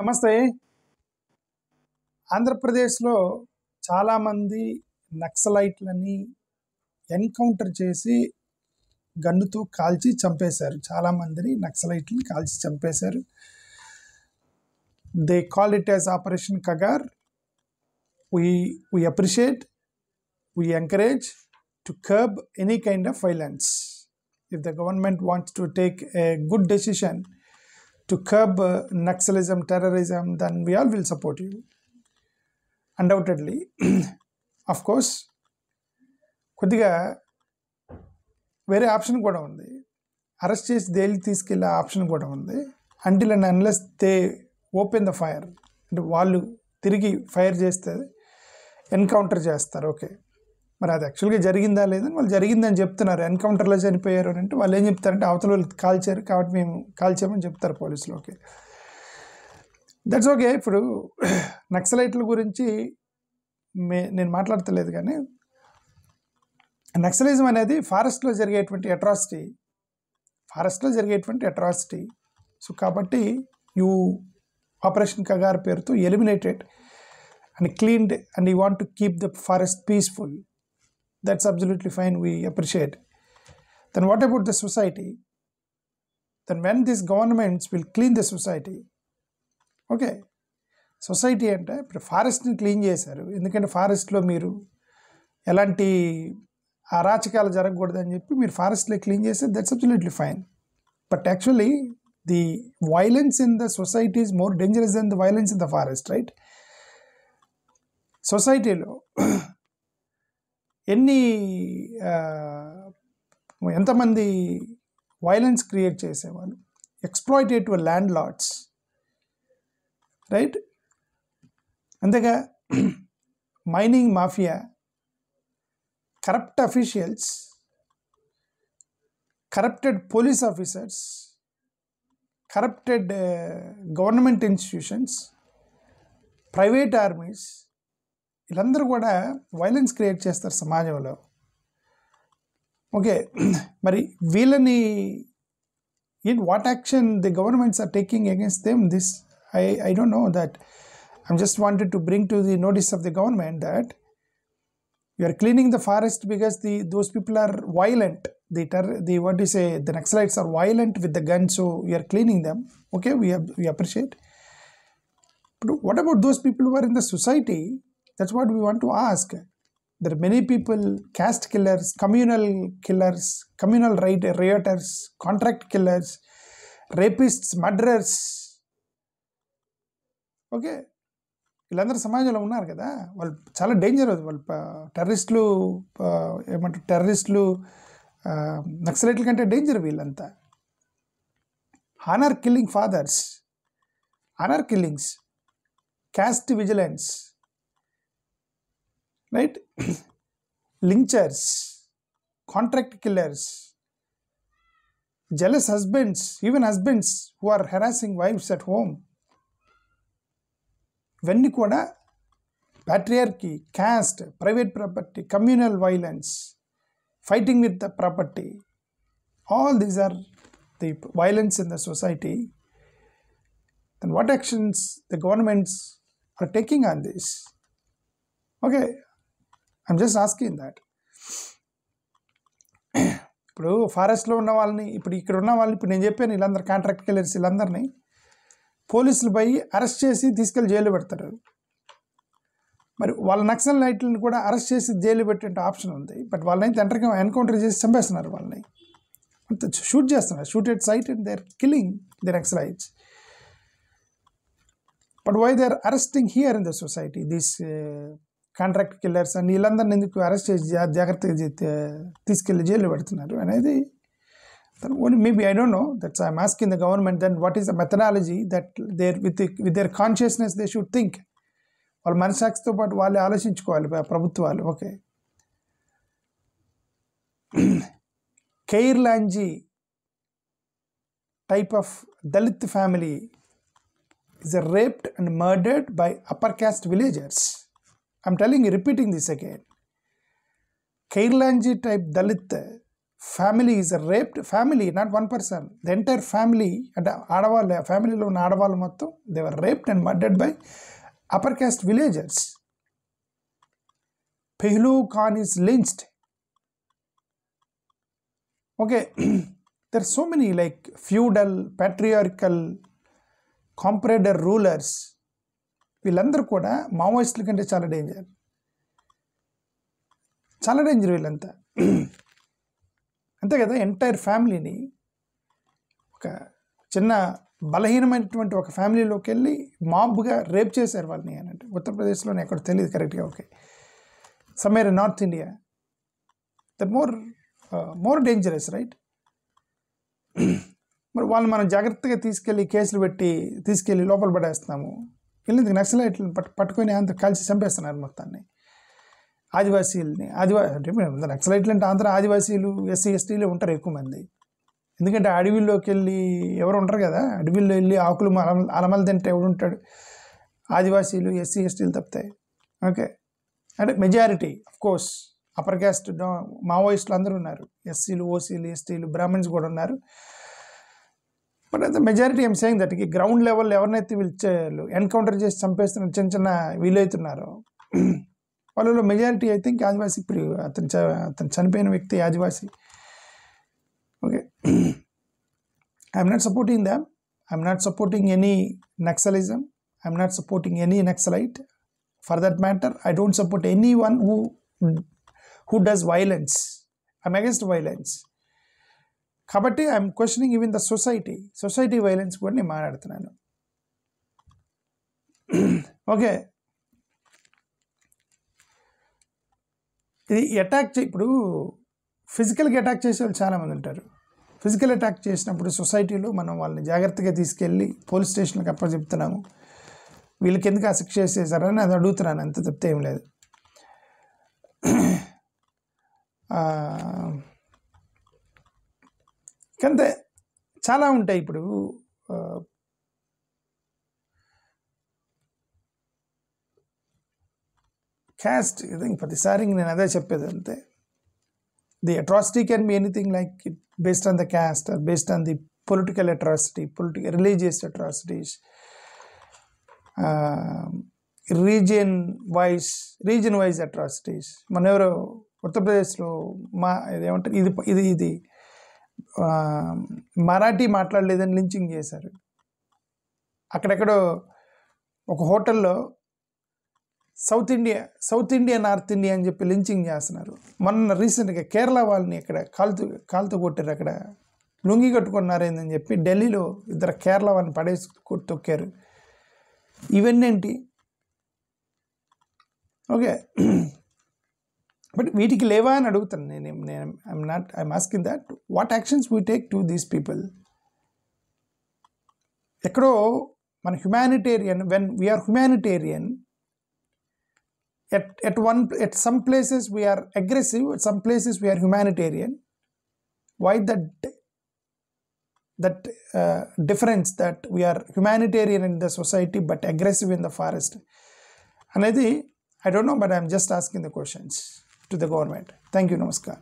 నమస్తే. ఆంధ్రప్రదేశ్‌లో చాలామంది నక్సలైట్‌లని ఎన్‌కౌంటర్ చేసి గన్నుతో కాల్చి చంపేశారు. చాలామందిని నక్సలైట్‌లని కాల్చి చంపేశారు. They call it as operation Kagar. We appreciate, we encourage to curb any kind of violence. If the government wants to take a good decision to curb Naxalism, terrorism, then we all will support you. Undoubtedly. Of course, కొద్దిగా వేరే option కూడా ఉంది. Arrest చేసి జైలుకి తీసుకెళ్ళే option కూడా ఉంది. Until and unless they open the fire, అంటే వాళ్ళు తిరిగి ఫైర్ చేస్తే ఎన్కౌంటర్ చేస్తారు. ఓకే, మరి అది యాక్చువల్గా జరిగిందా లేదని వాళ్ళు జరిగిందని చెప్తున్నారు. ఎన్కౌంటర్లో చనిపోయారు అని అంటే వాళ్ళు ఏం చెప్తారంటే అవతల వాళ్ళు కాల్చారు కాబట్టి మేము కాల్చామని చెప్తారు పోలీసులు. Okay, that's okay. ఇప్పుడు నక్సలైట్ల గురించి నేను మాట్లాడతలేదు, కానీ నక్సలిజం అనేది ఫారెస్ట్లో జరిగేటువంటి అట్రాసిటీ. సో కాబట్టి ఆపరేషన్ కగార్ పేరుతో eliminated and cleaned, and you want to keep the forest peaceful. That's absolutely fine, we appreciate. Then what about the society? Then when these governments will clean the society? Okay, society అంటే ఇప్పుడు ఫారెస్ట్ని clean చేశారు, ఎందుకంటే ఫారెస్ట్లో మీరు ఎలాంటి అరాచకాలు జరగకూడదని చెప్పి మీరు ఫారెస్ట్లో క్లీన్ చేస్తే that's absolutely fine. But actually the violence in the society is more dangerous than the violence in the forest, right? సొసైటీలో ఎంతమంది వైలెన్స్ క్రియేట్ చేసేవాళ్ళు, ఎక్స్ప్లాయిటేటివ్ ల్యాండ్ లార్డ్స్, రైట్? అంతేగా mining mafia, corrupt officials, corrupted police officers, corrupted government institutions, private armies, వీళ్ళందరూ కూడా violence create చేస్తారు సమాజంలో. Okay, మరి వీళ్ళని what action the governments are taking against them? This I don't know that. I'm just wanted to bring to the notice of the government that you are cleaning the forest because those people are violent. The Naxalites are violent with the guns, so you are cleaning them. Okay, we appreciate. But what about those people who are in the society? That's what we want to ask. There are many people, caste killers, communal rioters, contract killers, rapists, murderers. Okay, వీళ్ళందరూ సమాజంలో ఉన్నారు కదా, వాళ్ళు చాలా danger. వాళ్ళు టెర్రరిస్టులు నక్సలైట్ల కంటే danger వీళ్ళంతా. Honour killing fathers, honour killings, caste vigilance, right? Lynchers, contract killers, jealous husbands, even husbands who are harassing wives at home. ఇవన్నీ కూడా patriarchy, caste, private property, communal violence, fighting with the property, all these are the violence in the society. Then what actions the governments are taking on this? Okay, I'm just asking that. ఇప్పుడు ఫారెస్ట్లో ఉన్న వాళ్ళని, ఇక్కడ ఉన్న వాళ్ళని, ఇప్పుడు నేను చెప్పాను వీళ్ళందరూ కాంట్రాక్ట్ కిల్లర్స్, వీళ్ళందరినీ పోలీసులు పోయి అరెస్ట్ చేసి తీసుకెళ్ళి జైలు పెడతారు. మరి వాళ్ళ నక్సలైట్లను కూడా అరెస్ట్ చేసి జైలు పెట్టే ఆప్షన్ ఉంది. బట్ వాళ్ళని ఎన్కౌంటర్ చేసి చంపేస్తున్నారు, వాళ్ళని షూట్ చేస్తున్నారు, shoot at sight, and they are killing the naxalites. But why they are arresting here in the society these contract killers? And వీళ్ళందరినీ ఎందుకు అరెస్ట్ చేసి జాగ్రత్తగా తీసుకెళ్ళి జైలు పెడుతున్నారు అనేది maybe I don't know. That's why I'm asking the government, then what is the methodology that with their consciousness they should think. వాళ్ళ మనసాక్షితో పాటు వాళ్ళే ఆలోచించుకోవాలి ప్రభుత్వాలు. Okay, Khairlanji type of Dalit family is raped and murdered by upper caste villagers. I'm repeating this again. Khairlanji type Dalit family is raped, family not one person, the entire family, అంటే ఆడవాళ్ళు, ఫ్యామిలీలో ఉన్న ఆడవాళ్ళు మొత్తం they were raped and murdered by upper caste villagers. Pehlu Khan is lynched. Okay, there are so many like feudal, patriarchal, comprador rulers. వీళ్ళందరూ కూడా మావోయిస్టుల కంటే చాలా డేంజర్, చాలా డేంజర్ వీళ్ళంతా. అంతే కదా, ఎంటైర్ ఫ్యామిలీని, ఒక చిన్న బలహీనమైనటువంటి ఒక ఫ్యామిలీలోకి వెళ్ళి మాబ్గా రేప్ చేశారు వాళ్ళని అని అంటే. ఉత్తరప్రదేశ్లోనే ఎక్కడ తెలియదు కరెక్ట్గా. Okay, somewhere in north India that more dangerous, right? మరి వాళ్ళు మనం జాగ్రత్తగా తీసుకెళ్ళి కేసులు పెట్టి తీసుకెళ్ళి లోపల పడేస్తున్నాము. వెళ్ళేందుకు నక్సలైట్లను పట్టుకొని అంత కాల్చి చంపేస్తున్నారు మొత్తాన్ని, ఆదివాసీలని. నక్సలైట్లు అంటే ఆంధ్ర ఆదివాసీలు, ఎస్సీ ఎస్టీలు ఉంటారు ఎక్కువ మంది. ఎందుకంటే అడవిలోకి వెళ్ళి ఎవరు ఉంటారు కదా, అడవిలో వెళ్ళి ఆకులు అలమలు తింటే ఎవడు ఉంటాడు? ఆదివాసీలు, ఎస్సీ ఎస్టీలు తప్పుతాయి. ఓకే, అంటే majority of course upper caste మావోయిస్టులు అందరూ ఉన్నారు, ఎస్సీలు, ఓసీలు, ఎస్టీలు, బ్రాహ్మణ్స్ కూడా ఉన్నారు. బట్ అయితే మెజారిటీ ఏం సేయింగ్ దట్ గ్రౌండ్ లెవెల్ ఎవరినైతే వీళ్ళు ఎన్కౌంటర్ చేసి చంపేస్తున్న చిన్న చిన్న వీలవుతున్నారో వాళ్ళలో మెజారిటీ ఐ థింక్ ఆదివాసీ. ఇప్పుడు అతను చనిపోయిన వ్యక్తి Adivasi. Okay, I'm not supporting them, I'm not supporting any naxalism, I'm not supporting any naxalite. For that matter I don't support any one who does violence. I'm against violence. కాబట్టి I'm questioning even the society violence కూడా నేను మాట్లాడుతున్నాను. Okay, ఇది attack ఇప్పుడు ఫిజికల్గా attack చేసే వాళ్ళు చాలామంది ఉంటారు. ఫిజికల్ అటాక్ చేసినప్పుడు సొసైటీలో మనం వాళ్ళని జాగ్రత్తగా తీసుకెళ్ళి పోలీస్ స్టేషన్కి అప్పచెప్తున్నాము. వీళ్ళకి ఎందుకు ఆ శిక్ష చేసేసారని అది అడుగుతున్నాను, అంత తప్పితే ఏం లేదు. కంతే చాలా ఉంటాయి. ఇప్పుడు క్యాస్ట్ ఇది ప్రతిసారి నేను అదే చెప్పేది అంతే. The atrocity can be anything like it based on the caste or based on the political atrocity, religious atrocities, region wise atrocities. మన ఎవరో ఉత్తరప్రదేశ్లో ఇదేమంటారు, ఇది మరాఠీ మాట్లాడలేదని లించింగ్ చేశారు. అక్కడెక్కడో ఒక హోటల్లో సౌత్ ఇండియా నార్త్ ఇండియా అని చెప్పి లించింగ్ చేస్తున్నారు. మొన్న రీసెంట్గా కేరళ వాళ్ళని ఇక్కడ కాలుతో కొట్టారు. అక్కడ లుంగి కట్టుకున్నారేందని చెప్పి ఢిల్లీలో ఇద్దరు కేరళ వాళ్ళని పడేసి తొక్కారు. ఇవన్నీ ఏంటి? ఓకే, బట్ వీటికి లేవా అని అడుగుతాను నేను. I'm asking that what actions we take to these people. ఎక్కడో మన humanitarian, when we're humanitarian, at some places we are aggressive, at some places we are humanitarian. Why that difference that we are humanitarian in the society but aggressive in the forest? Anadi I don't know, but I am just asking the questions to the government. Thank you. Namaskar.